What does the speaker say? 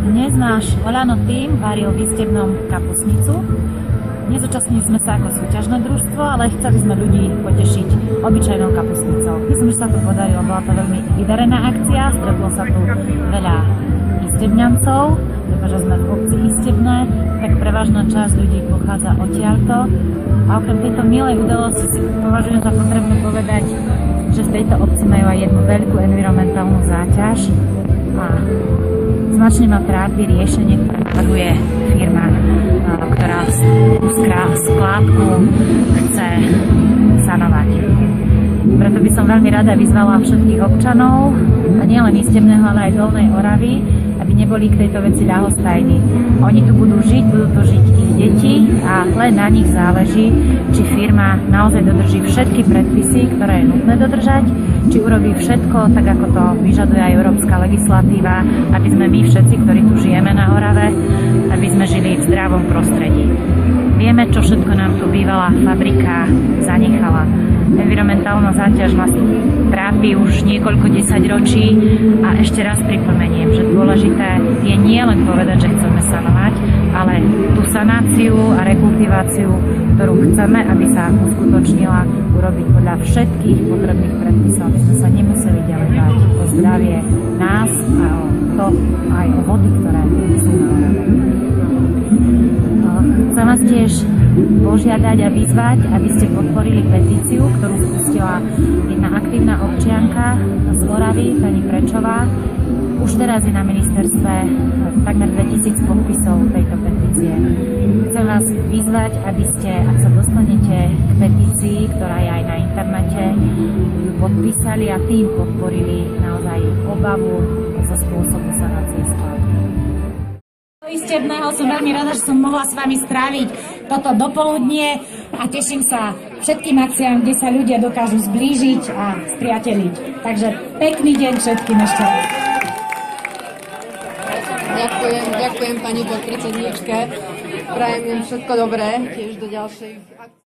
Dnes náš Oľano tým varil v Istebnom kapustnicu. Nezúčastnili sme sa ako súťažné družstvo, ale chceli sme ľudí potešiť obyčajnou kapustnicou. Myslím, že sa to podarilo, bola to veľmi vydarená akcia, stretlo sa tu veľa Istebňancov, pretože sme v obci Istebné, tak prevažná časť ľudí pochádza odtiaľto. A okrem tejto milej udalosti si považujem za potrebné povedať, že v tejto obci majú aj jednu veľkú environmentálnu záťaž a značne ma trápi riešenie, ktoré navrhuje firma, ktorá tú skládku chce sanovať. Preto by som veľmi rada vyzvala všetkých občanov, a nielen Istebného, ale aj Dolnej Oravy, aby neboli k tejto veci ľahostajní. Oni tu budú tu žiť ich deti a len na nich záleží, či firma naozaj dodrží všetky predpisy, ktoré je nutné dodržať, či urobí všetko, tak ako to vyžaduje aj európska legislatíva, aby sme my všetci, ktorí tu žijeme na Orave, aby sme žili v zdravom prostredí. Vieme, čo všetko nám tu bývalá fabrika zanechala. Environmentálna záťaž nás trápi už niekoľko desaťročí a ešte raz pripomeniem, že dôležité je nie len povedať, že chceme sanovať, ale tú sanáciu a rekultiváciu, ktorú chceme, aby sa uskutočnila, urobiť podľa všetkých potrebných predpisov, aby sme sa nemuseli ďalej báť o zdravie nás a o to aj o vody, ktoré sú na Orave. Chcem vás tiež požiadať a vyzvať, aby ste podporili petíciu, ktorú spustila jedna aktívna občianka z Oravy, pani Prečová. Už teraz je na ministerstve takmer 2000 podpisov tejto petície. Chcem vás vyzvať, aby ste, ak sa dostanete k petícii, ktorá je aj na internete, ju podpísali a tým podporili naozaj obavu zo spôsobu sanácie skládky. Istebného som veľmi rada, že som mohla s vami stráviť toto dopoludnie a teším sa všetkým akciám, kde sa ľudia dokážu zblížiť a spriateliť. Takže pekný deň všetkým ešte raz. Ďakujem pani podpredsedníčke. Prajem im všetko dobré tiež do ďalšej akcie.